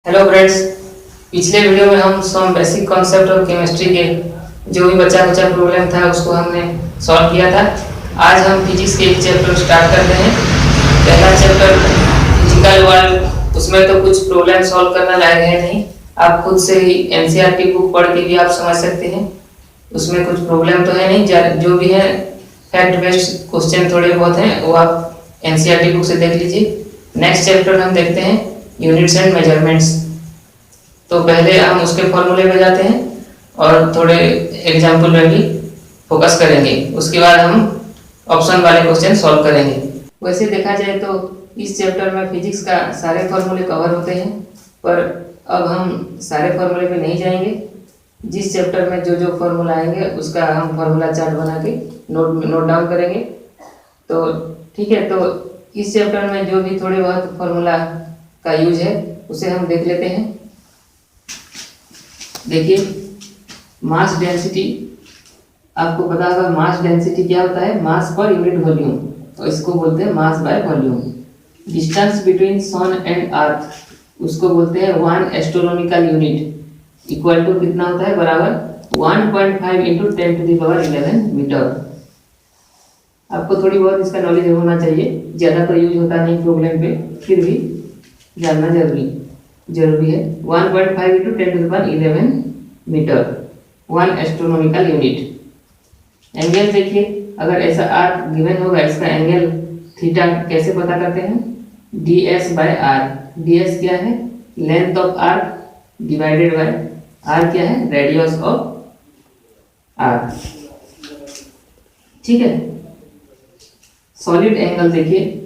Hello friends, पिछले video में हम some basic concept of chemistry के जो भी बचा कुचा प्रॉब्लम था उसको हमने सॉल्व किया था। आज हम फिजिक्स के एक चैप्टर स्टार्ट करते हैं। पहला चैप्टर फिजिकल वर्ल्ड, उसमें तो कुछ प्रॉब्लम सॉल्व करना लायक है नहीं, आप खुद से ही एनसीईआरटी बुक पढ़ के भी आप समझ सकते हैं। उसमें कुछ प्रॉब्लम तो है नहीं, जो भी है फैक्ट बेस्ड क्वेश्चन थोड़े बहुत हैं, वो आप एनसीईआरटी बुक से देख लीजिए। नेक्स्ट चैप्टर हम देखते हैं यूनिट्स एंड मेजरमेंट्स। तो पहले हम उसके फॉर्मूले पे जाते हैं और थोड़े एग्जाम्पल में भी फोकस करेंगे। उसके बाद हम ऑप्शन वाले क्वेश्चन सॉल्व करेंगे। वैसे देखा जाए तो इस चैप्टर में फिजिक्स का सारे फॉर्मूले कवर होते हैं, पर अब हम सारे फॉर्मूले पे नहीं जाएंगे। जिस चैप्टर में जो जो फॉर्मूला आएंगे उसका हम फॉर्मूला चार्ट बना के नोट डाउन करेंगे। तो ठीक है, तो इस चैप्टर में जो भी थोड़े बहुत फॉर्मूला का यूज है उसे हम देख लेते हैं। देखिए, मास डेंसिटी, आपको पता होगा मास डेंसिटी क्या होता है, मास पर यूनिट वॉल्यूम, तो इसको बोलते हैं mass by volume. Distance between sun and earth, उसको बोलते हैं 1 एस्ट्रोनॉमिकल यूनिट, इक्वल टू कितना होता है, बराबर 1.5 इंटू 10⁻11 मीटर। आपको थोड़ी बहुत इसका नॉलेज होना चाहिए, ज़्यादा तो यूज होता नहीं प्रॉब्लम पे, फिर भी जानना जरूरी है। 1.5 into 10⁻11 metre, 1 astronomical unit. Angle देखिए, अगर ऐसा आर्क गिवन होगा, इसका एंगल थीटा कैसे पता करते हैं, ds बाय आर। ds क्या है, length of arc divided by R क्या है, रेडियस ऑफ आर्क। ठीक है। सॉलिड एंगल देखिए,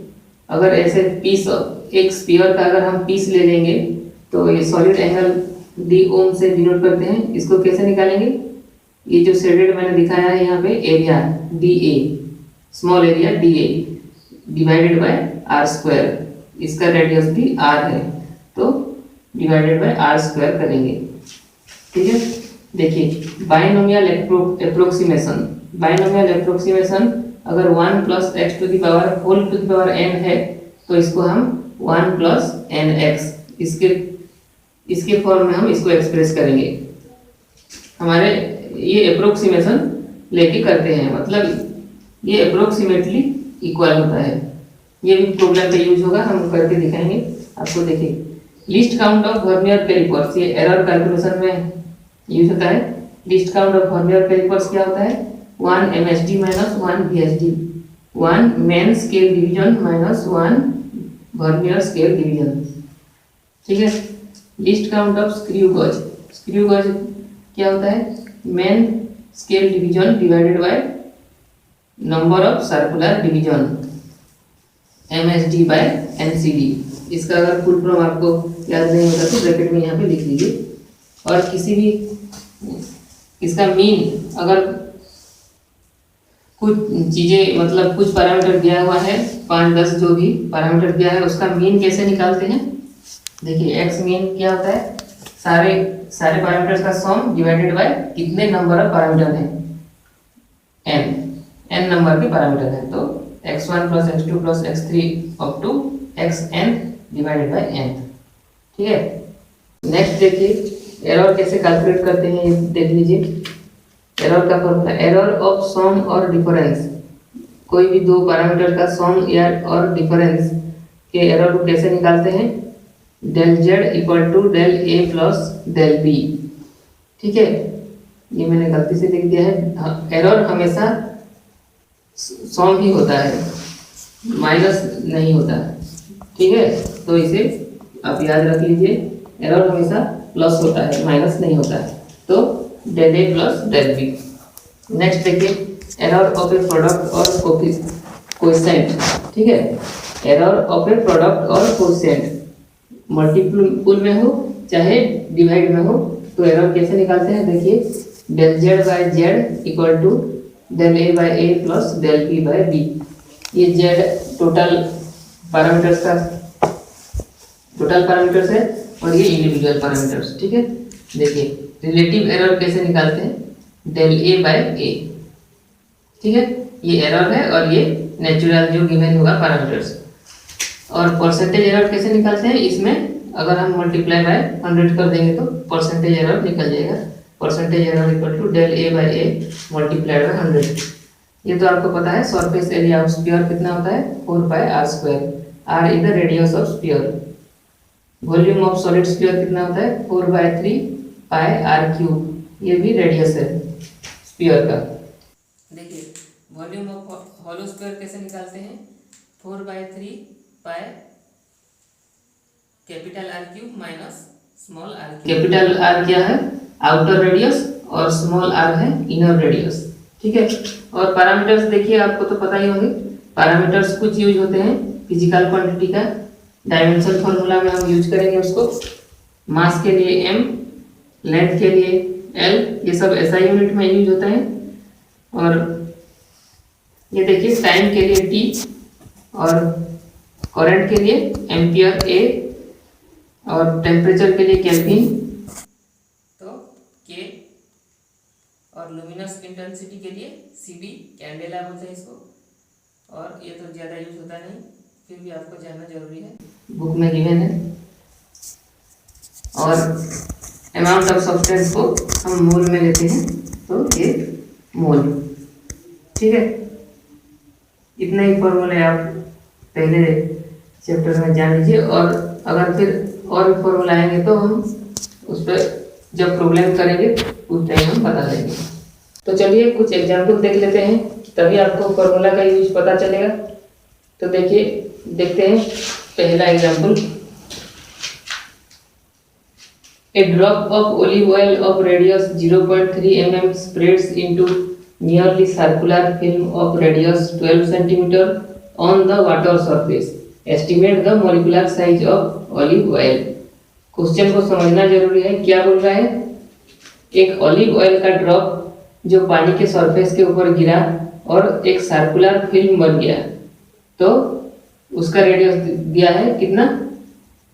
अगर ऐसे पीस, एक स्फीयर का अगर हम पीस ले लेंगे तो ये सॉलिड एंगल डी ओम से डिनोट करते हैं। इसको कैसे निकालेंगे, ये जो शेडेड मैंने दिखाया है यहाँ पे, area D A, small area D A divided by R square, इसका रेडियस भी आर है, तो डिवाइडेड बाय आर स्क्वायर करेंगे। ठीक है। देखिए, बाइनोमियल एप्रोक्सीमेशन, बाइनोमियल एप्रोक्सीमेशन अगर 1 plus X to the power whole to the power n है तो इसको हम 1 प्लस एन एक्स, इसके फॉर्म में हम इसको एक्सप्रेस करेंगे। हमारे ये अप्रोक्सीमेशन लेके करते हैं, मतलब ये अप्रोक्सीमेटली इक्वल होता है। ये भी प्रॉब्लम पे यूज होगा, हम करके दिखाएंगे आपको। देखिए, least count of vernier callipers, ये एरर कैलकुलेशन में यूज होता है। Least count of vernier callipers क्या होता है, 1 MSD minus 1 VSD, 1 main scale division minus 1 vernier scale division. ठीक है। Least count of screw gauge, screw gauge क्या होता है, main scale division divided by number of circular division, MSD by NCD। इसका अगर फुल फॉर्म आपको याद नहीं होता तो ब्रैकेट में यहाँ पे लिख लीजिए। और किसी भी इसका मीन, अगर कुछ चीज़ें, मतलब कुछ पैरामीटर दिया हुआ है, 5-10 जो भी पैरामीटर दिया है उसका मीन कैसे निकालते हैं। देखिए, एक्स मीन क्या होता है, सारे पैरामीटर्स का सम डिवाइडेड बाय कितने नंबर ऑफ पैरामीटर हैं, n नंबर के पैरामीटर हैं, तो x1 plus x2 plus x3 up to xn divided by n। ठीक है। नेक्स्ट देखिए, एरर कैसे कैलकुलेट करते हैं, ये देख लीजिए। एरर का फॉर्मूला, एरर ऑफ सम और डिफरेंस, कोई भी दो पैरामीटर का सम या और डिफरेंस के एरर को कैसे निकालते हैं, del z equal to del a plus del b। ठीक है, ये मैंने गलती से लिख दिया है। एरर हमेशा सम ही होता है, माइनस नहीं होता है। ठीक है, तो इसे आप याद रख लीजिए, एरर हमेशा प्लस होता है, माइनस नहीं होता है, तो del a plus del b। Next देखिए, एरर ऑफ ए प्रोडक्ट और कोएफिशिएंट। ठीक है, एरर ऑफ ए प्रोडक्ट और कोएफिशिएंट मल्टीपल में हो चाहे डिवाइड में हो, तो एरर कैसे निकालते हैं। देखिए, del z by z equal to del a by a plus del b by b। ये z टोटल पैरामीटर्स है और ये इंडिविजुअल पैरामीटर्स। ठीक है। देखिए, रिलेटिव एरर कैसे निकालते हैं, del a बाय a। ठीक है, ये एरर है और ये नेचुरल जो गिवन होगा पैरामीटर्स। और परसेंटेज एरर कैसे निकालते हैं, इसमें अगर हम मल्टीप्लाई बाय 100 कर देंगे तो परसेंटेज एरर निकल जाएगा। Percentage error equal to del A by A multiplied by 100। ये तो आपको पता है। सरफेस एरिया ऑफ स्फीयर कितना होता है 4 pi R square. R is the radius of sphere. Volume of solid sphere कितना होता है 4/3 पाई आर क्यूब। ये भी रेडियस है स्फीयर का। देखिए वॉल्यूम ऑफ हॉलो स्फीयर कैसे निकालते हैं 4/3 pi capital R cube minus small R cube. Capital R क्या है आउटर रेडियस और स्मॉल आर है इनर रेडियस। ठीक है। और पैरामीटर्स देखिए आपको तो पता ही होंगे। पैरामीटर्स कुछ यूज होते हैं फिजिकल क्वांटिटी का। डायमेंशन फॉर्मूला में हम यूज करेंगे उसको। मास के लिए m, लेंथ के लिए l, ये सब SI यूनिट में यूज होता है। और ये देखिए टाइम के लिए t और करंट के लिए एम्पियर A और टेम्परेचर के लिए केल्विन तो K और लुमिनस इंटेंसिटी के लिए CD कैंडेला बोलते हैं इसको। और ये तो ज़्यादा यूज होता नहीं फिर भी आपको जानना जरूरी है, बुक में गिवन है। और अमाउंट ऑफ सब्सटेंस को हम मोल में लेते हैं तो ये मोल। ठीक है। इतना ही फॉर्मूला आप पहले चैप्टर में जान लीजिए। और अगर फिर और भी फॉर्मूला आएंगे तो हम उस पर जब प्रॉब्लम करेंगे उस टाइम हम बता देंगे। तो चलिए कुछ एग्जाम्पल देख लेते हैं तभी आपको फॉर्मूला का यूज पता चलेगा। तो देखिए देखते हैं पहला example. A drop of olive oil of radius 0.3 mm spreads into nearly circular film of radius 12 cm on the water surface. Estimate the molecular size of olive oil. Question को समझना जरूरी है। क्या बोल रहा है एक ऑलिव ऑयल का ड्रॉप जो पानी के सरफेस के ऊपर गिरा और एक सर्कुलर फिल्म बन गया तो उसका रेडियस दिया है कितना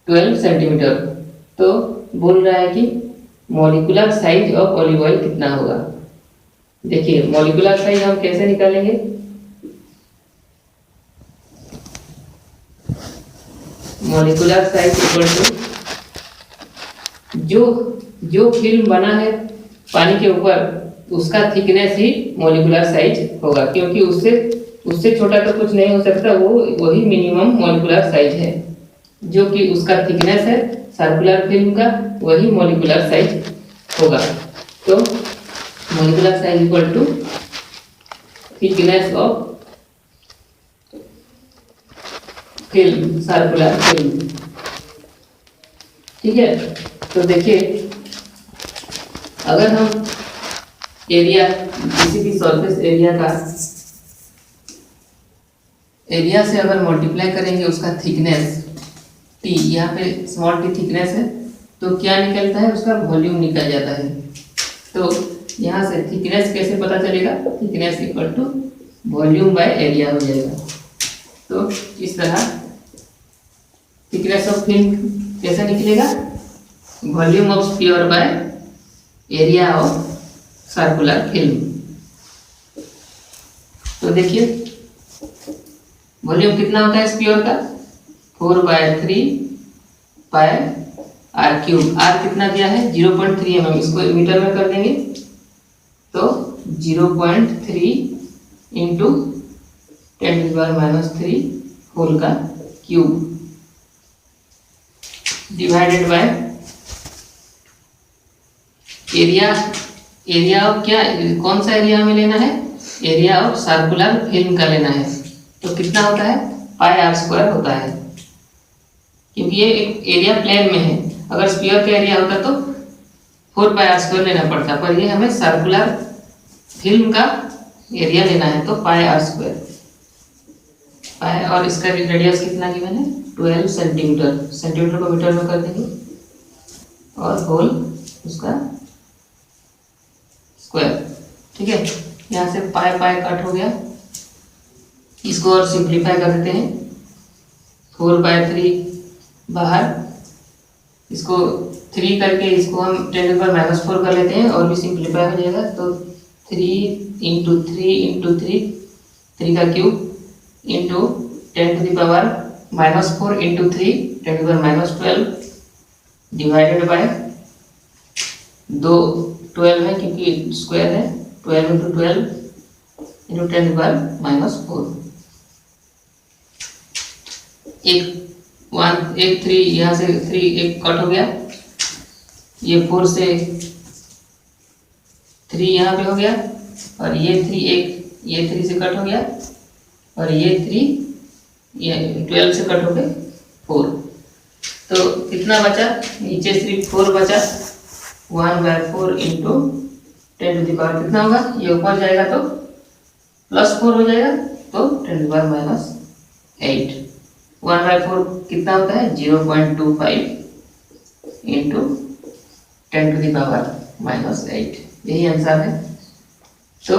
12 सेंटीमीटर। तो बोल रहा है कि molecular size of olive oil कितना होगा। देखिए मॉलिक्यूलर साइज हम कैसे निकालेंगे। मॉलिक्यूलर साइज इक्वल टू जो फिल्म बना है पानी के ऊपर उसका थिकनेस ही मॉलिक्यूलर साइज होगा, क्योंकि उससे छोटा तो कुछ नहीं हो सकता। वही मिनिमम मॉलिक्यूलर साइज है। जो कि उसका थिकनेस है सर्कुलर फिल्म का वही मॉलिक्यूलर साइज होगा। तो molecular size equal to thickness of film circular film. ठीक है। तो देखिए अगर हम एरिया किसी भी सरफेस एरिया का एरिया से अगर मल्टीप्लाई करेंगे उसका थिकनेस टी, यहाँ पे स्मॉल टी थिकनेस है तो क्या निकलता है उसका वॉल्यूम निकल जाता है। तो यहाँ से थिकनेस कैसे पता चलेगा thickness equal to volume by area हो जाएगा। तो इस तरह थिकनेस ऑफ फिल्म कैसे निकलेगा volume of sphere by area of circular film. तो देखिए वॉल्यूम कितना होता है स्फीयर का 4/3 पाई आर क्यूब। आर कितना दिया है 0.3 mm। इसको मीटर में कर देंगे तो 0.3 इंटू 10⁻³ होल का cube divided by area of क्या कौन सा एरिया हमें लेना है एरिया ऑफ सर्कुलर फिल्म का लेना है। तो कितना होता है पाई आर स्क्वायर होता है, क्योंकि ये एक एरिया प्लेन में है। अगर स्फीयर का एरिया होता तो 4 पाई आर स्क्वायर लेना पड़ता, पर ये हमें सर्कुलर फिल्म का एरिया लेना है तो पाई आर स्क्वायर पाई। और इसका रेडियस कितना गिवन है 12 सेंटीमीटर। सेंटीमीटर को मीटर में कर देंगे और होल उसका स्क्वायर। ठीक है। यहाँ से पाई पाई कट हो गया। इसको और सिंप्लीफाई कर देते हैं 4/3 बाहर, इसको 3 करके इसको हम 10⁻⁴ कर लेते हैं और भी सिंप्लीफाई हो जाएगा। तो 3 × 3 × 3 3 का क्यूब इंटू 10⁻⁴ × 3 10⁻12 डिवाइडेड बाय 12 है क्योंकि स्क्वायर है, 12 इंटू 12 इंटू 10⁻⁻4। एक 3 यहाँ से 3 एक कट हो गया, ये 4 से 3 यहाँ पे हो गया, और ये 3 ये 3 से कट हो गया, और ये 3 ये 12 से कट हो गए 4। तो कितना बचा, नीचे सिर्फ 4 बचा, 1/4 इंटू 10⁻, कितना होगा, ये ऊपर जाएगा तो +4 हो जाएगा, तो 10⁻8। 1/4 कितना होता है, 0.25 इंटू 10⁻8, यही आंसर है। तो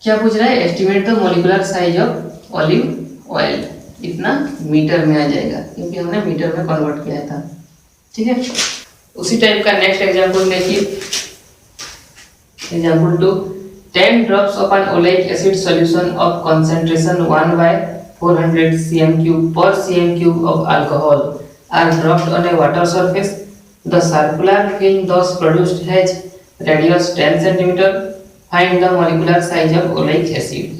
क्या पूछ रहा है, estimate the molecular size of olive oil, इतना मीटर में आ जाएगा क्योंकि हमने मीटर में कन्वर्ट किया था। ठीक है, उसी टाइप का नेक्स्ट एग्जांपल देखिए, example 2, 10 drops of an oleic acid solution of concentration 1/400 cm³ per cm³ of alcohol are dropped on a water surface. The circular film thus produced has radius 10 cm. Find the molecular size of oleic acid.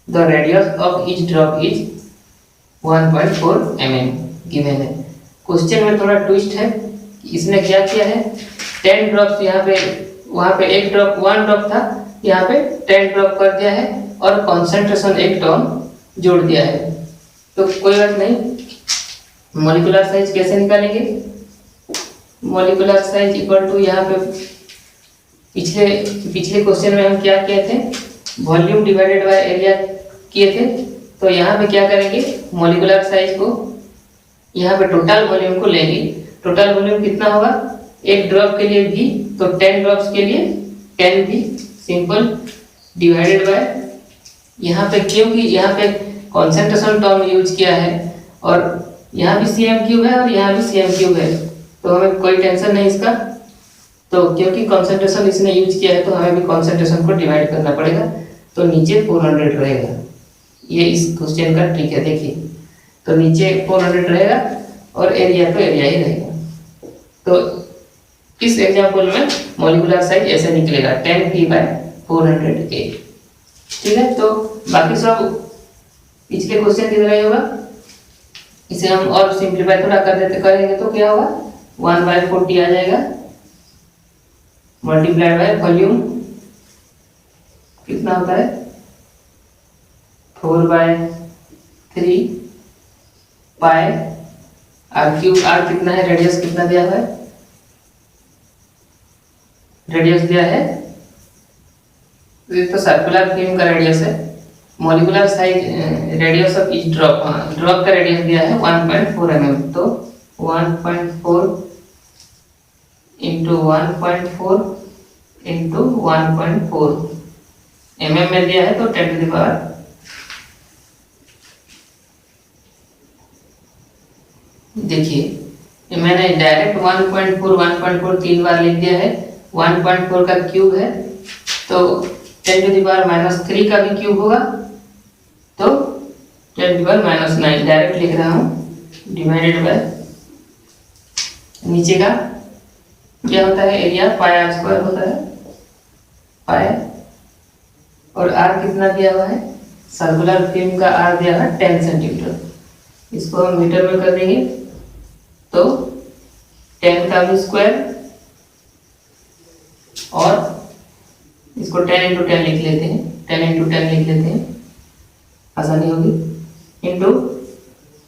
The radius of each drop is 1.4 mm given है। Question में थोड़ा twist है, इसने क्या किया है, 10 drops यहाँ पे, वहाँ पे 1 ड्रॉप था, यहाँ पे 10 ड्रॉप कर दिया है, और कॉन्सेंट्रेशन 1 टन जोड़ दिया है। तो कोई बात नहीं, मॉलिक्यूलर साइज कैसे निकालेंगे, मॉलिक्यूलर साइज इक्वल टू, यहाँ पे पिछले क्वेश्चन में हम क्या किए थे, वॉल्यूम डिवाइडेड बाय एरिया किए थे। तो यहाँ पे क्या करेंगे, मॉलिक्यूलर साइज को, यहाँ पे टोटल वॉल्यूम को लेंगे। टोटल वॉल्यूम कितना होगा, 1 ड्रॉप के लिए V, तो 10 ड्रॉप्स के लिए 10 V सिंपल डिवाइडेड बाय, यहाँ पे क्योंकि यहाँ पे कॉन्सेंट्रेशन टर्म यूज किया है, और यहाँ भी cm³ है और यहाँ भी cm³ है, तो हमें कोई टेंशन नहीं इसका। तो क्योंकि कॉन्सेंट्रेशन इसने यूज किया है, तो हमें भी कॉन्सेंट्रेशन को डिवाइड करना पड़ेगा, तो नीचे 400 रहेगा। ये इस क्वेश्चन का ट्रिक है, देखिए, तो नीचे 400 रहेगा और एरिया तो एरिया ही रहेगा। तो इस एग्जांपल में मॉलिक्यूलर साइज ऐसे निकलेगा 10p/400A। ठीक है, तो बाकी सब पिछले क्वेश्चन की तरह ही होगा। इसे हम और सिंप्लीफाई थोड़ा करेंगे तो क्या होगा, 1/40 आ जाएगा, मल्टीप्लाइड बाय वॉल्यूम कितना होता है, 4/3 पाई r³ r कितना है, रेडियस कितना दिया हुआ है, रेडियस दिया है, तो सर्कुलर फिल्म का रेडियस है, molecular size radius of each drop, drop का रेडियस दिया है 1.4 mm, तो 1.4 इंटू 1.4 इंटू 1.4 mm में दिया है, तो 10⁻। देखिए मैंने डायरेक्ट 1.4 3 बार लिख दिया है, 1.4 का क्यूब है, तो 10⁻³ का भी क्यूब होगा, तो 10⁻⁹ डायरेक्ट लिख रहा हूँ, डिवाइडेड बाय नीचे का क्या होता है, एरिया πr² होता है, पाई, और r कितना दिया हुआ है, सर्कुलर फिल्म का r दिया है 10 सेंटीमीटर, इसको हम मीटर में कर देंगे, तो 10 का भी स्क्वायर, और इसको 10 × 10 लिख लेते हैं, 10 × 10 लिख लेते हैं, आसानी होगी, इंटू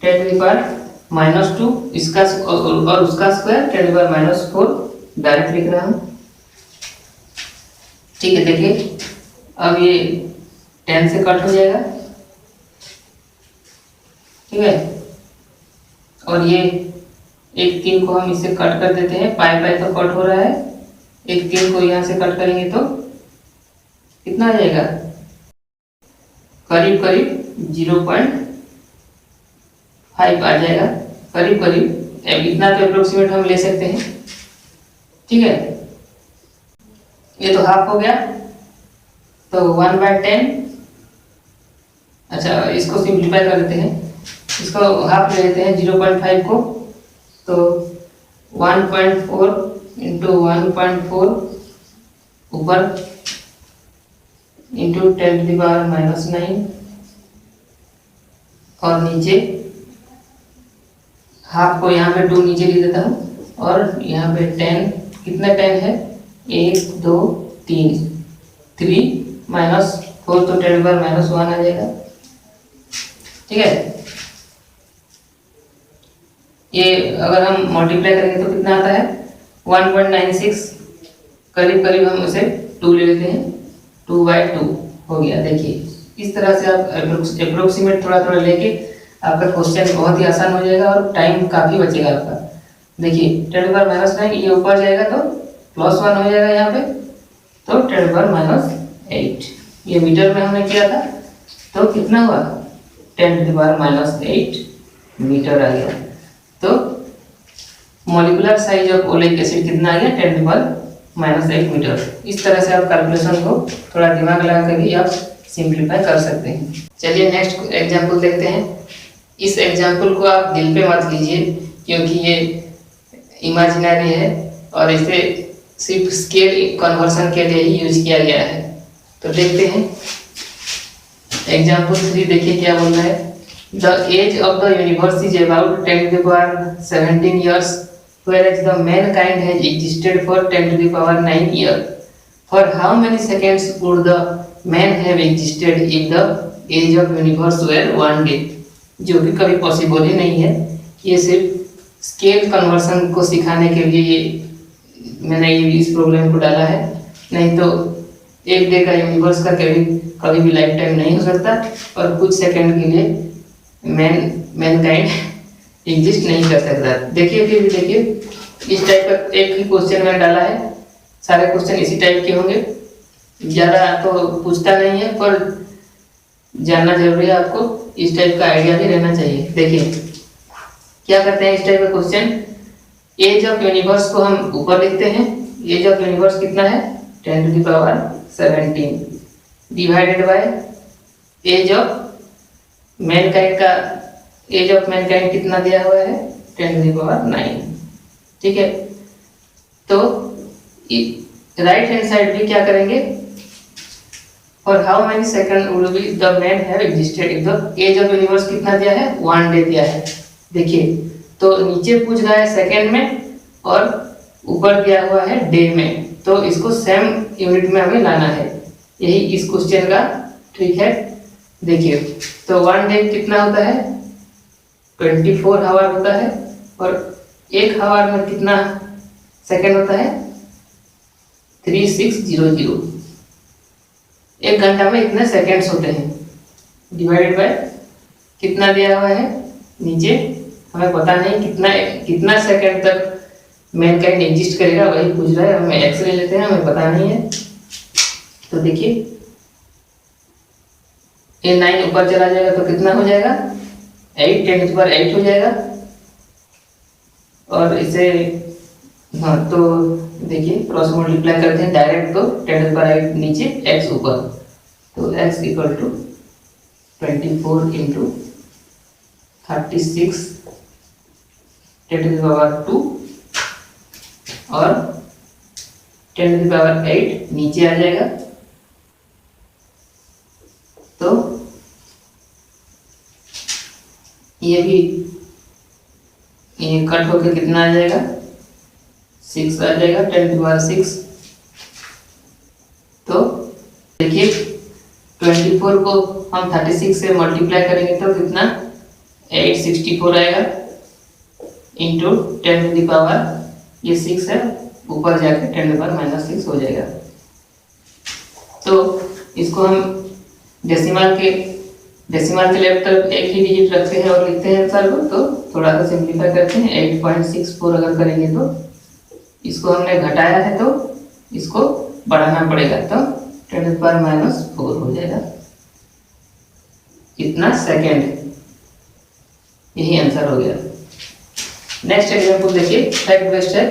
10⁻⁻2 इसका और उसका स्क्वायर 10⁻⁻4 डायरेक्ट लिख रहा हूँ। ठीक है, देखिए अब ये 10 से कट हो जाएगा, ठीक है, और ये एक 3 को हम इससे कट कर देते हैं, पाई तो कट हो रहा है, एक 3 को यहाँ से कट करेंगे तो कितना आ जाएगा, करीब 0.5 आ जाएगा, करीब इतना तो अप्रोक्सीमेट हम ले सकते हैं। ठीक है, ये तो हाफ हो गया, तो 1/10, अच्छा इसको सिंप्लीफाई कर देते हैं, इसको हाफ ले लेते हैं 0.5 को, तो 1.4 इंटू 1.4 ऊपर इंटू 10⁻⁻9 और नीचे हाफ को यहाँ पे 2 नीचे लिख देता हूँ और यहाँ पे 10, कितना 10 है, 1 2 3 -4 तो 10⁻⁻1 आ जाएगा। ठीक है, ये अगर हम मल्टीप्लाई करेंगे तो कितना आता है 1.96, करीब करीब हम उसे 2 ले लेते हैं, 2/2 हो गया। देखिए इस तरह से आप अप्रोक्सीमेट थोड़ा थोड़ा लेके आपका क्वेश्चन बहुत ही आसान हो जाएगा और टाइम काफ़ी बचेगा आपका। देखिए 10⁻⁻9 ये ऊपर जाएगा तो +1 हो जाएगा यहाँ पे, तो 10⁻8 ये मीटर में हमने किया था तो कितना हुआ 10⁻8 मीटर आ गया। तो molecular size of oleic acid कितना आ गया 10⁻8 मीटर। इस तरह से आप कैलकुलेशन को थोड़ा दिमाग लगा कर भी आप सिंप्लीफाई कर सकते हैं। चलिए नेक्स्ट एग्जांपल देखते हैं। इस एग्जांपल को आप दिल पे मत लीजिए क्योंकि ये इमेजिनरी है और इसे सिर्फ स्केल कन्वर्सन के लिए ही यूज किया गया है। तो देखते हैं एग्जांपल 3, देखिए क्या बोल रहा है। The age of the universe is about 10⁻17 years, whereas the mankind has existed for 10⁹ years. For how many seconds would the man have existed if the age of universe were 1 day? जो कि कभी possible ही नहीं है। ये सिर्फ scale conversion को सिखाने के लिए मैंने ये इस प्रॉब्लम को डाला है, नहीं तो 1 डे का यूनिवर्स का कभी भी लाइफ टाइम नहीं हो सकता और कुछ सेकंड के लिए मैनकाइंड एग्जिस्ट नहीं कर सकता। देखिए फिर भी देखिए इस टाइप का एक ही क्वेश्चन मैंने डाला है, सारे क्वेश्चन इसी टाइप के होंगे, ज़्यादा तो पूछता नहीं है पर जानना जरूरी है आपको, इस टाइप का आइडिया भी रहना चाहिए। देखिए क्या करते हैं इस टाइप का क्वेश्चन, एज ऑफ यूनिवर्स को हम ऊपर लिखते हैं। एज ऑफ यूनिवर्स कितना है 10⁻17 divided by age of mankind का, एज ऑफ मैनकाइंड कितना दिया हुआ है 10⁹9। ठीक है, तो राइट हैंड साइड भी क्या करेंगे, और how many second would be the man have existed if the age of universe कितना दिया है 1 डे दिया है। देखिए तो नीचे पूछ रहा है सेकंड में और ऊपर दिया हुआ है डे में, तो इसको सेम यूनिट में हमें लाना है, यही इस क्वेश्चन का ट्रिक है। देखिए तो 1 डे कितना होता है 24 आवर होता है और 1 आवर में कितना सेकंड होता है 3600। 1 घंटा में इतने सेकंड्स होते हैं, डिवाइडेड बाय कितना दिया हुआ है नीचे, हमें पता नहीं कितना सेकंड तक मैनकाइंड एग्जिस्ट करेगा, वही पूछ रहा है। हमें एक्स ले लेते हैं, हमें पता नहीं है। तो देखिए ये 9 ऊपर चला जाएगा तो कितना हो जाएगा 8, 10⁸ हो जाएगा। और इसे हाँ तो देखिए क्रॉस मल्टीप्लाई करते हैं डायरेक्ट, तो 10⁸ नीचे x ऊपर, तो x इक्वल टू 24 इंटू 36 10⁻2 और 10⁸8 नीचे आ जाएगा। तो ये भी ये कट होकर कितना आ जाएगा 6 आ जाएगा 10⁻6। तो देखिए 24 को हम 36 से मल्टीप्लाई करेंगे तो कितना 864 आएगा इंटू 10⁻, ये 6 है ऊपर जाके 10⁻⁻6 हो जाएगा। तो इसको हम डेसिमल के लेफ्ट तरफ एक ही डिजिट रखते हैं और लिखते हैं आंसर को, तो थोड़ा सा सिंप्लीफाई करते हैं। 8.64 अगर करेंगे तो इसको हमने घटाया है तो इसको बढ़ाना पड़ेगा, तो 10⁻⁻4 हो जाएगा इतना सेकेंड, यही आंसर हो गया। नेक्स्ट एग्जांपल देखिए, फैक्ट बेस्ड है।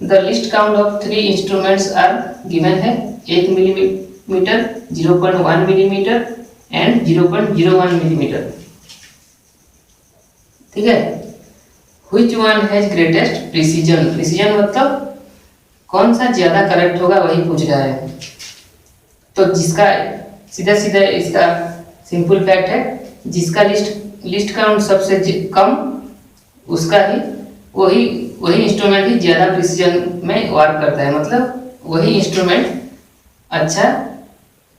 The least count of 3 instruments are given है 1 मिलीमीटर, 0.1 मिलीमीटर एंड 0.01 मिलीमीटर। ठीक है, which one has greatest precision, precision मतलब कौन सा ज्यादा करेक्ट होगा वही पूछ रहा है। तो जिसका सीधा सीधा इसका सिंपल फैक्ट है, जिसका लिस्ट काउंट सबसे कम उसका ही वही इंस्ट्रूमेंट ही ज्यादा प्रिसीजन में वर्क करता है, मतलब वही इंस्ट्रूमेंट अच्छा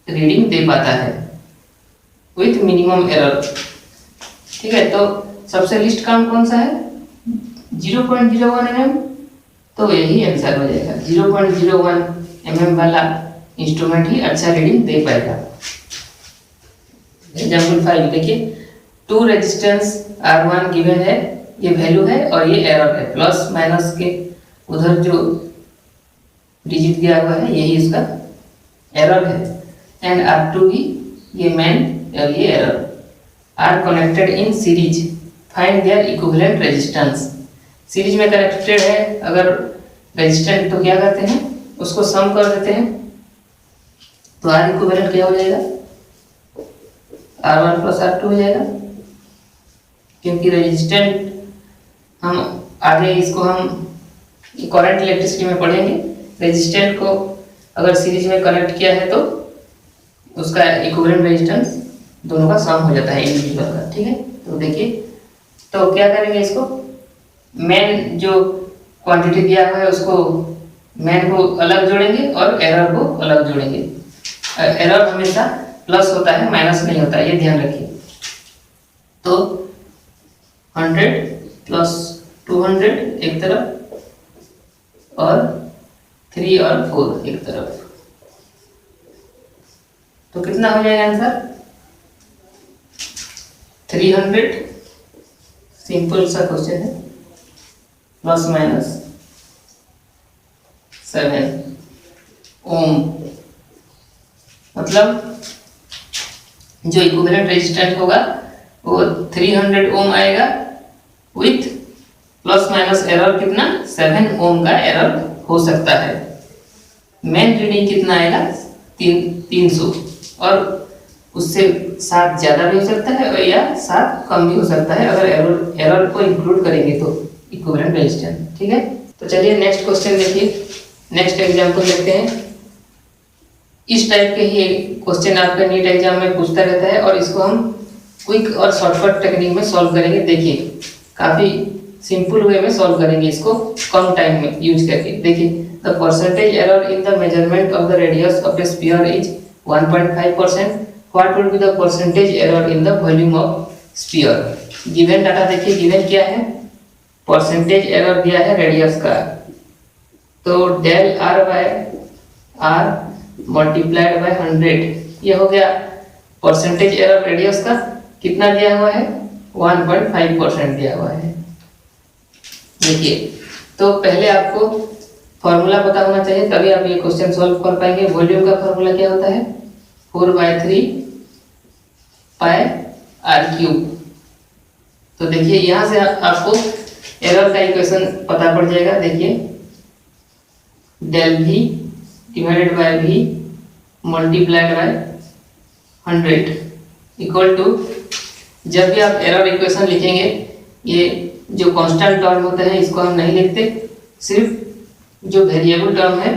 रीडिंग दे पाता है विथ मिनिमम एरर। ठीक है, तो सबसे लिस्ट काउंट कौन सा है 0.01 mm, तो यही आंसर हो जाएगा। 0.01 mm वाला इंस्ट्रूमेंट ही अच्छा रीडिंग दे पाएगा। एग्जाम्पल 5 देखिए, 2 रेजिस्टेंस R1 गिवन है, ये वैल्यू है और ये एरर है, प्लस माइनस के उधर जो डिजिट दिया हुआ है यही इसका एरर है, एंड R2 भी ये मेन और ये error are connected in series, find their equivalent resistance. Series में कनेक्टेड है अगर रेजिस्टेंट तो क्या करते हैं उसको सम कर देते हैं, तो आर इक्विवेलेंट क्या हो जाएगा R1 प्लस R2 हो जाएगा, क्योंकि रेजिस्टेंट हम आगे इसको हम करंट इलेक्ट्रिसिटी में पढ़ेंगे। रेजिस्टेंट को अगर सीरीज में कनेक्ट किया है तो उसका इक्विवेलेंट रेजिस्टेंस दोनों का सम हो जाता है इंडिविजुअल का। ठीक है, तो देखिए, तो क्या करेंगे, इसको मेन जो क्वांटिटी दिया हुआ है उसको मेन को अलग जोड़ेंगे और एरर को अलग जोड़ेंगे। एरर हमेशा प्लस होता है, माइनस नहीं होता है, ये ध्यान रखिए। तो 100 प्लस 200 एक तरफ और 3 और 4 एक तरफ, तो कितना हो जाएगा आंसर 300। सिंपल सा क्वेश्चन है, प्लस माइनस 7 ओम, मतलब जो इक्विवेलेंट रेजिस्टेंस होगा वो 300 ओम आएगा विथ प्लस माइनस एरर कितना 7 ओम का एरर हो सकता है। मेन रीडिंग कितना आएगा 300, और उससे 7 ज़्यादा भी हो सकता है और या 7 कम भी हो सकता है अगर एरर को इंक्लूड करेंगे तो इक्विवेलेंट रेजिस्टेंस। ठीक है, तो चलिए नेक्स्ट क्वेश्चन देखिए, नेक्स्ट एग्जांपल देखते हैं। इस टाइप के ही क्वेश्चन आपका नीट एग्जाम में पूछता रहता है और इसको हम क्विक और शॉर्टकट टेक्निक में सॉल्व करेंगे। देखिए, काफ़ी सिंपल वे में सॉल्व करेंगे इसको कम टाइम में यूज करके। देखिए, the percentage error in the measurement of the radius of a sphere is 1.5%, what will be the percentage error in the volume of sphere. Given data देखिए, given क्या है, percentage error दिया है रेडियस का, तो del R by R multiplied by 100, ये हो गया परसेंटेज एरर रेडियस का। कितना दिया हुआ है 1.5% दिया हुआ है। देखिए, तो पहले आपको फॉर्मूला पता होना चाहिए तभी आप ये क्वेश्चन सॉल्व कर पाएंगे। वॉल्यूम का फॉर्मूला क्या होता है 4/3 पाई r³। तो देखिए, यहाँ से आपको एरर का इक्वेशन पता पड़ जाएगा। देखिए, del v divided by v multiplied by 100 equal to, जब भी आप एरर इक्वेशन लिखेंगे ये जो कांस्टेंट टर्म होते हैं इसको हम नहीं लिखते, सिर्फ जो वेरिएबल टर्म है,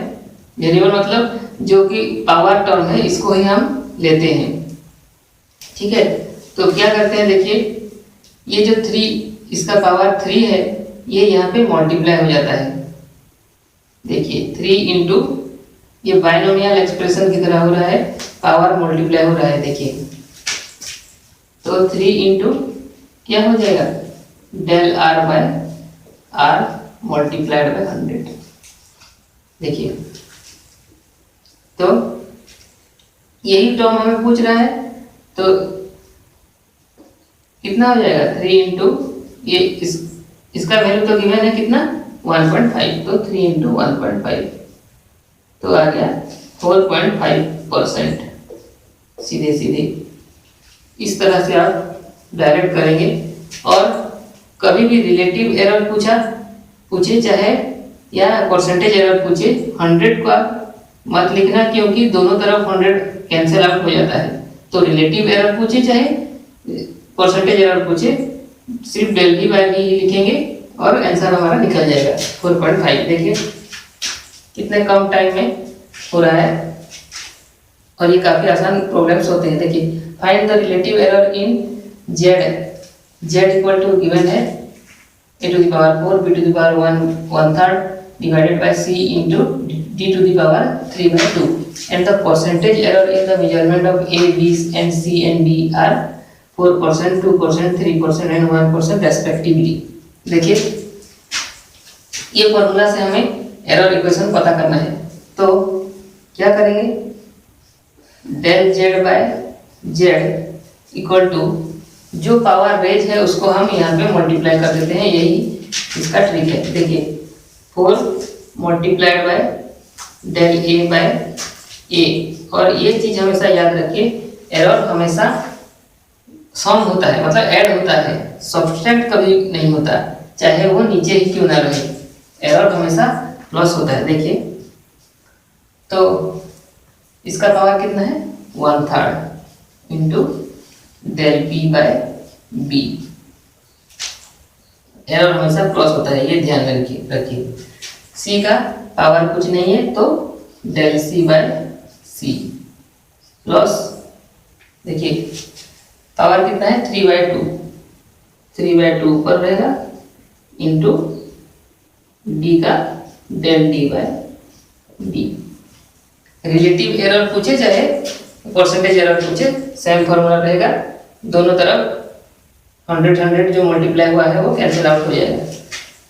वेरिएबल मतलब जो कि पावर टर्म है, इसको ही हम लेते हैं। ठीक है, तो क्या करते हैं, देखिए ये जो 3 इसका पावर 3 है ये यहाँ पे मल्टीप्लाई हो जाता है। देखिए 3 इंटू ये बाइनोमियल एक्सप्रेशन की तरह हो रहा है, पावर मल्टीप्लाई हो रहा है। देखिए, तो 3 इंटू क्या हो जाएगा del R by R multiplied by 100। देखिए, तो यही टर्म हमें पूछ रहा है, तो कितना हो जाएगा 3 इंटू ये इसका वैल्यू तो गिवन है कितना 1.5, तो 3 इंटू 1.5 तो आ गया 4.5%। सीधे सीधे इस तरह से आप डायरेक्ट करेंगे। और कभी भी रिलेटिव एरर पूछे चाहे या परसेंटेज एरर पूछे, 100 का मत लिखना क्योंकि दोनों तरफ 100 कैंसिल आउट हो जाता है। तो रिलेटिव एरर पूछे चाहे परसेंटेज एरर पूछे, सिर्फ डेल v बाय v लिखेंगे और आंसर हमारा निकल जाएगा 4.5। देखिए कितने कम टाइम में हो रहा है और ये काफ़ी आसान प्रॉब्लम्स होते हैं। देखिए find the relative error in z equal to given है a to the power 4 b to the power 1/3 divided by c into d to the power 3/2 and the percentage error in the measurement of a, b and c and d are 4%, 2%, 3% and 1% respectively। देखिए ये formula से हमें error equation पता करना है, तो क्या करेंगे, del Z by Z equal to जो पावर रेज है उसको हम यहाँ पे मल्टीप्लाई कर देते हैं, यही इसका ट्रिक है। देखिए 4 multiplied by del A by A, और ये चीज हमेशा याद रखिए, एरर हमेशा सम होता है, मतलब ऐड होता है, सब्सट्रैक्ट कभी नहीं होता, चाहे वो नीचे ही क्यों ना रहे, एरर हमेशा प्लस होता है। देखिए तो इसका पावर कितना है 1/3 into del P by B, error हमेशा प्लस होता है, ये ध्यान में रखिए। सी का पावर कुछ नहीं है तो del C by C plus, देखिए पावर कितना है 3/2 ऊपर रहेगा इंटू डी का del D by D. Relative error पूछे चाहे परसेंटेज एरर पूछे सेम फॉर्मूला रहेगा, दोनों तरफ 100 जो मल्टीप्लाई हुआ है वो कैंसिल आउट हो जाएगा,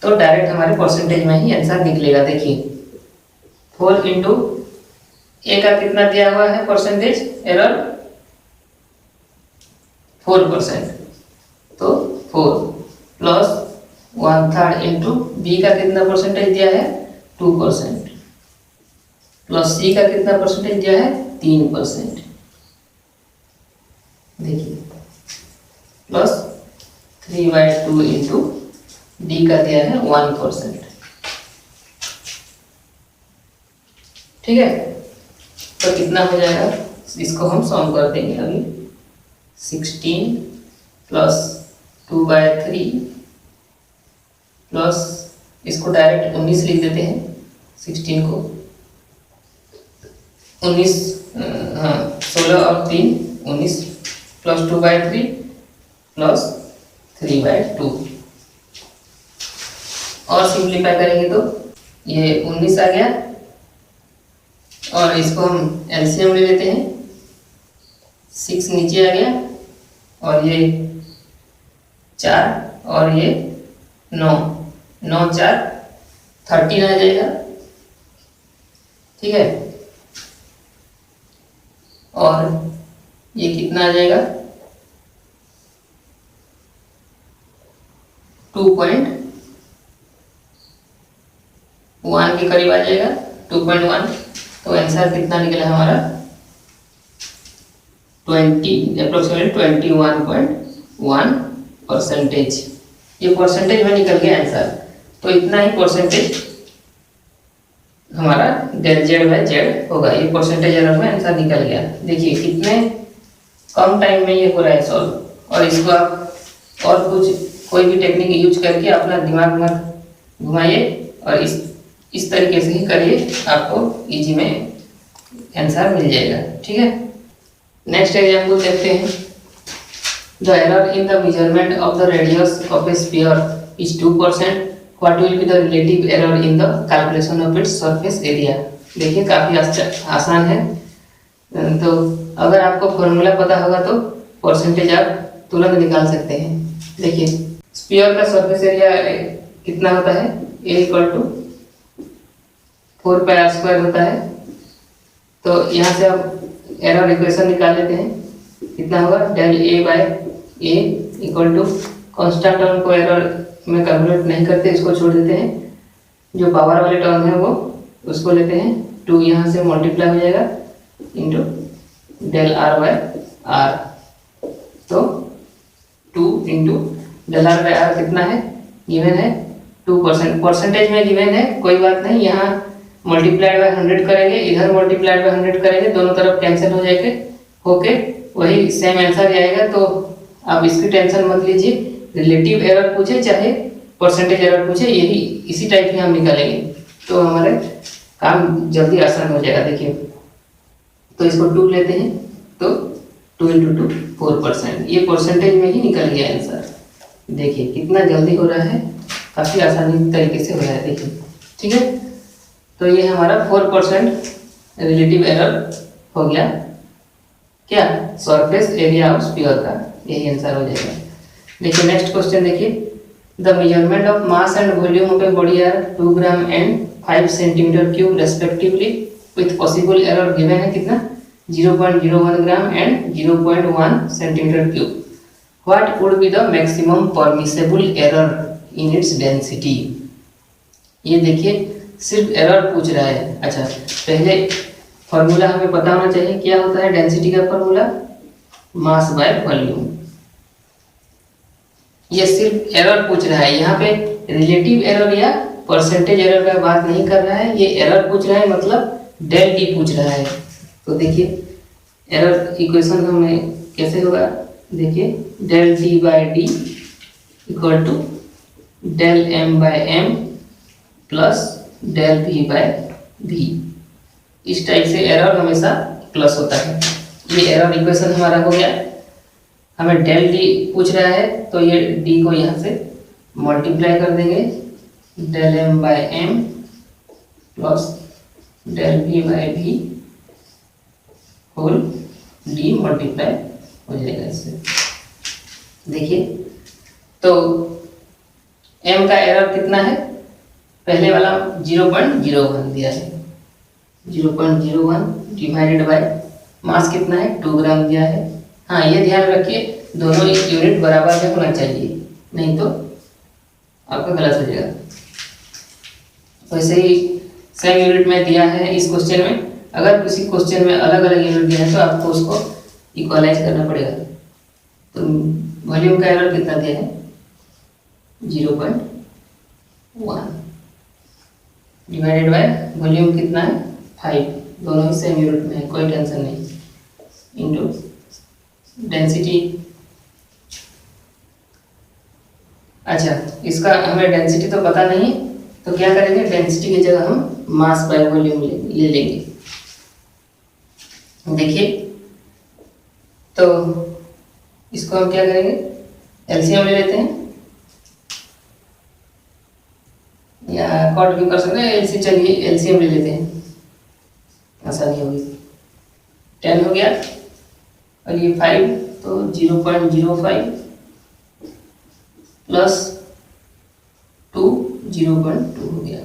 तो डायरेक्ट हमारे परसेंटेज में ही आंसर निकलेगा। देखिए 4 इंटू ए का कितना दिया हुआ है परसेंटेज एरर 4%, तो 4 प्लस 1/3 इंटू बी का कितना परसेंटेज दिया है 2%, प्लस सी का कितना परसेंटेज दिया है 3%, देखिए प्लस 3/2 इंटू डी का दिया है 1%। ठीक है, तो कितना हो जाएगा, इसको हम सॉल्व कर देंगे अभी। 16 प्लस 2/3 प्लस इसको डायरेक्ट 19 लिख देते हैं, 16 को 19, हाँ 16 और 3 19 प्लस 2/3 प्लस 3/2, और सिंप्लीफाई करेंगे तो ये 19 आ गया, और इसको हम एलसीएम ले लेते हैं, 6 नीचे आ गया, और ये 4 और ये 9, 9 4 13 आ जाएगा। ठीक है, और ये कितना आ जाएगा 2.1 के करीब आ जाएगा, 2.1। तो आंसर कितना निकला हमारा 21.1%। ये परसेंटेज में निकल गया आंसर, तो इतना ही परसेंटेज हमारा डेल जेड बाय जेड होगा। ये परसेंटेज एरर में आंसर निकल गया। देखिए कितने कम टाइम में ये हो रहा है सॉल्व, और इसको आप और कुछ कोई भी टेक्निक यूज करके अपना दिमाग मत घुमाइए, और इस तरीके से ही करिए, आपको इजी में आंसर मिल जाएगा। ठीक है, नेक्स्ट एग्जाम्पल देखते हैं। The error in the measurement of the radius of a sphere is 2%, what will be the relative error in the calculation of its surface area. देखिए काफ़ी आसान है, तो अगर आपको फॉर्मूला पता होगा तो परसेंटेज आप तुरंत निकाल सकते हैं। देखिए स्फीयर का सरफेस एरिया कितना होता है, a इक्वल टू 4πr² होता है, तो यहाँ से आप एरर इक्वेशन निकाल लेते हैं, कितना होगा del a by A equal to, constant term को एरर में कैलकुलेट नहीं करते, इसको छोड़ देते हैं, जो पावर वाले टर्म है वो उसको लेते हैं, 2 यहाँ से मल्टीप्लाई हो जाएगा into del r by r, तो 2 into del r by r कितना है, गिवन है 2%, परसेंटेज में गिवन है, कोई बात नहीं, यहाँ मल्टीप्लाइड बाय 100 करेंगे, इधर मल्टीप्लाइड बाय 100 करेंगे, दोनों तरफ कैंसिल हो जाएंगे, ओके वही सेम आंसर आएगा। तो आप इसकी टेंशन मत लीजिए, रिलेटिव एरर पूछे चाहे परसेंटेज एरर पूछे, यही इसी टाइप के हम निकालेंगे तो हमारे काम जल्दी आसान हो जाएगा। देखिए तो इसको 2 लेते हैं तो 2 × 2 4%, ये परसेंटेज में ही निकल गया आंसर। देखिए कितना जल्दी हो रहा है, काफ़ी आसानी तरीके से हो रहा है। देखिए ठीक है, तो ये हमारा 4% रिलेटिव एरर हो गया क्या, सरफेस एरिया ऑफ स्फीयर का, यही आंसर हो जाएगा। देखिए नेक्स्ट क्वेश्चन देखिए, the measurement of mass and volume of a body are 2 gram and 5 centimetre cube respectively with possible error given है कितना 0.01 gram and 0.1 centimetre cube. What would be the maximum permissible error in its density. ये देखिए सिर्फ error पूछ रहा है। अच्छा पहले फॉर्मूला हमें पता होना चाहिए, क्या होता है डेंसिटी का फॉर्मूला, मास बाय वॉल्यूम। ये सिर्फ एरर पूछ रहा है, यहाँ पे रिलेटिव एरर या परसेंटेज एरर का बात नहीं कर रहा है, ये एरर पूछ रहा है मतलब डेल टी पूछ रहा है। तो देखिए एरर इक्वेशन हमें कैसे होगा, देखिए del T by D equal to del M by M plus del V by V. इस टाइप से एरर हमेशा प्लस होता है। ये एरर इक्वेशन हमारा हो गया। हमें डेल डी पूछ रहा है तो ये डी को यहाँ से मल्टीप्लाई कर देंगे, del M by M plus del V by V whole D multiply हो जाएगा इससे। देखिए तो m का एरर कितना है, पहले वाला 0.01 दिया है, 0.01 डिवाइडेड बाय मास कितना है 2 ग्राम दिया है। हाँ ये ध्यान रखिए दोनों यूनिट बराबर में होना चाहिए, नहीं तो आपका गलत हो जाएगा। वैसे ही सेम यूनिट में दिया है इस क्वेश्चन में, अगर किसी क्वेश्चन में अलग अलग यूनिट दिया है तो आपको उसको इक्वलाइज करना पड़ेगा। तो वॉल्यूम का एरर कितना दिया है 0.1 डिवाइडेड बाय वॉल्यूम कितना है 5, दोनों ही सेम यूनिट में है, कोई टेंशन नहीं, इनटू डेंसिटी। अच्छा इसका हमें डेंसिटी तो पता नहीं, तो क्या करेंगे डेंसिटी की जगह हम मास बाय वॉल्यूम ले लेंगे। देखिए तो इसको हम क्या करेंगे एलसीएम ले लेते हैं या कॉट भी कर सकते हैं, एलसी चलिए एलसीएम ले लेते हैं, आसानी होगी। 10 हो गया और ये 5 तो 0.05 प्लस 2 0.2 हो गया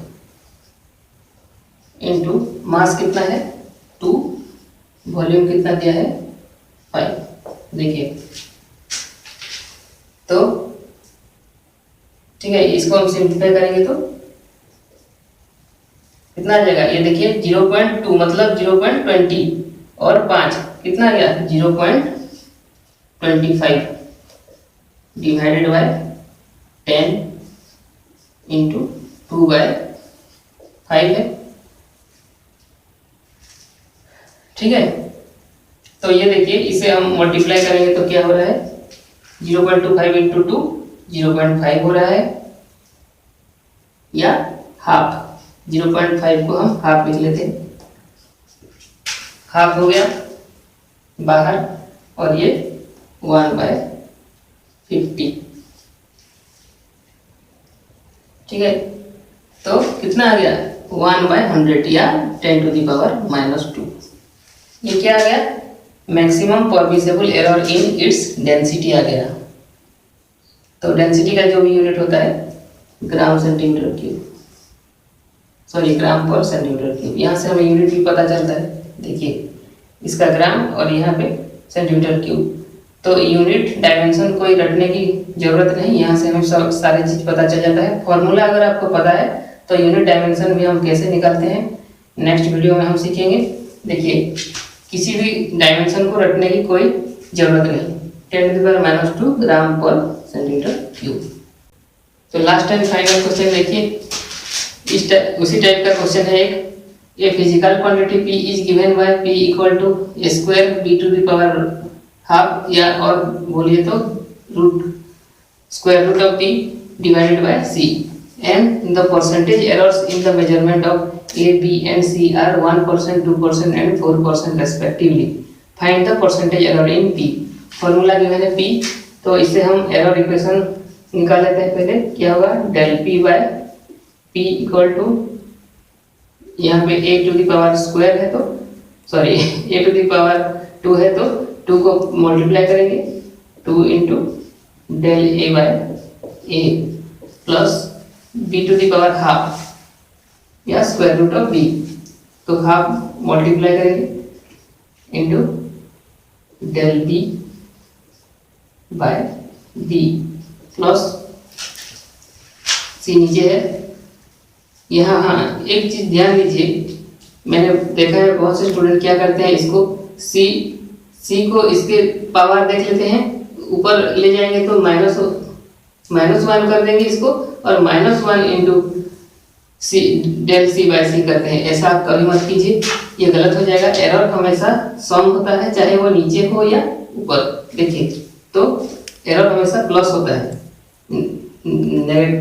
इनटू मास कितना है 2, वॉल्यूम कितना दिया है 5। देखिए तो ठीक है, इसको हम सिंप्लीफाई करेंगे तो कितना आ जाएगा, ये देखिए 0.2 मतलब 0.20 और 5 कितना गया 0.25 डिवाइडेड बाय 10 इंटू 2/5 है। ठीक है, तो ये देखिए इसे हम मल्टीप्लाई करेंगे तो क्या हो रहा है 0.25 इंटू 2 0.5 हो रहा है, या हाफ 0.5 को हम हाफ लिख लेते हैं, हाफ हो गया बाहर और ये 1/50। ठीक है, तो कितना आ गया 1/100 या 10⁻²। ये क्या आ गया maximum permissible error in its density आ गया। तो डेंसिटी का जो भी यूनिट होता है gram centimetre cube, sorry gram पर सेंटीमीटर क्यूब, यहाँ से हमें यूनिट भी पता चलता है। देखिए इसका ग्राम और यहाँ पे सेंटीमीटर क्यूब, तो यूनिट डायमेंशन कोई रटने की जरूरत नहीं, यहाँ से हमें सब सारी चीज पता चल जाता है। फॉर्मूला अगर आपको पता है तो यूनिट डायमेंशन भी हम कैसे निकालते हैं नेक्स्ट वीडियो में हम सीखेंगे। देखिए किसी भी डायमेंशन को रटने की कोई जरूरत नहीं, 10⁻² ग्राम पर सेंटीमीटर क्यूब। तो लास्ट एंड फाइनल क्वेश्चन देखिए, उसी टाइप का क्वेश्चन है एक, a physical quantity p is given by p equal to square b⁻½ या और बोलिए तो square root of p divided by C, and the percentage errors in the measurement of A, B and C are 1%, 2% and 4% respectively. Find the percentage error in P. Formula given है P, तो इससे हम error equation निकाल लेते हैं। पहले क्या होगा, del P by P equal to, यहाँ पे a to the power square है तो sorry a to the power 2 है तो 2 को मल्टीप्लाई करेंगे, 2 into del a by a plus b to the power half या स्क्वायर रूट ऑफ b, तो हाफ मल्टीप्लाई करेंगे into del b by b plus c नीचे है। यहाँ हाँ एक चीज ध्यान दीजिए, मैंने देखा है बहुत से स्टूडेंट क्या करते हैं, इसको c को इसके पावर देख लेते हैं, ऊपर ले जाएंगे तो -1 कर देंगे इसको, और -1 into C del c by c करते हैं। ऐसा आप कभी मत कीजिए, ये गलत हो जाएगा। एरर हमेशा सम होता है, चाहे वो नीचे हो या ऊपर। देखिए तो एरर हमेशा प्लस होता है,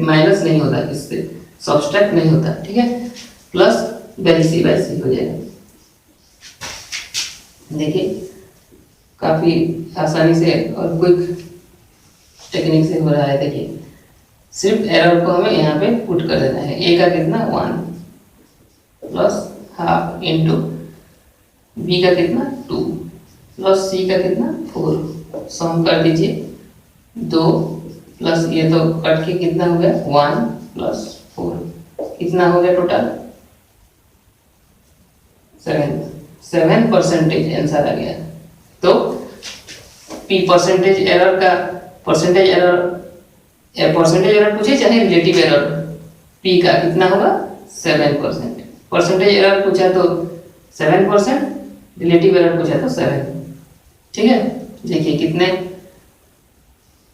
माइनस नहीं होता, इससे सब्सट्रैक्ट नहीं होता, ठीक है। Plus del c by c हो जाएगा। देखिए काफी आसानी से और क्विक टेक्निक से हो रहा है। देखिए सिर्फ एरर को हमें यहाँ पे पुट कर देना है। a का कितना 1 प्लस हाफ इंटू b का कितना 2 प्लस c का कितना 4, सम कर दीजिए 2 प्लस ये तो कट के कितना हो गया 1 प्लस 4, कितना हो गया टोटल 7% आंसर आ गया। तो p परसेंटेज एरर का परसेंटेज एरर पूछे चाहे रिलेटिव एरर, p का कितना होगा 7%। परसेंटेज एरर पूछा तो 7%, रिलेटिव एरर पूछा तो 7, ठीक है। देखिए कितने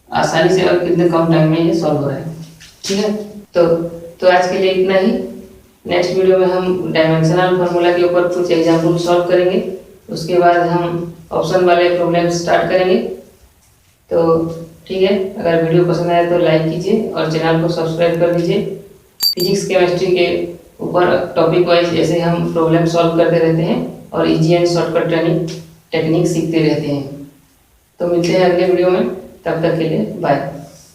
आसानी से और कितने कम टाइम में ये सॉल्व हो रहा है, ठीक है। तो आज के लिए इतना ही। नेक्स्ट वीडियो में हम डायमेंशनल फार्मूला के ऊपर कुछ एग्जाम्पल सॉल्व करेंगे, उसके बाद हम ऑप्शन वाले प्रॉब्लम स्टार्ट करेंगे। तो ठीक है, अगर वीडियो पसंद आए तो लाइक कीजिए और चैनल को सब्सक्राइब कर दीजिए। फिजिक्स केमिस्ट्री के ऊपर टॉपिक वाइज ऐसे हम प्रॉब्लम सॉल्व करते रहते हैं और इजी एंड शॉर्टकट टेक्निक सीखते रहते हैं। तो मिलते हैं अगले वीडियो में, तब तक के लिए बाय।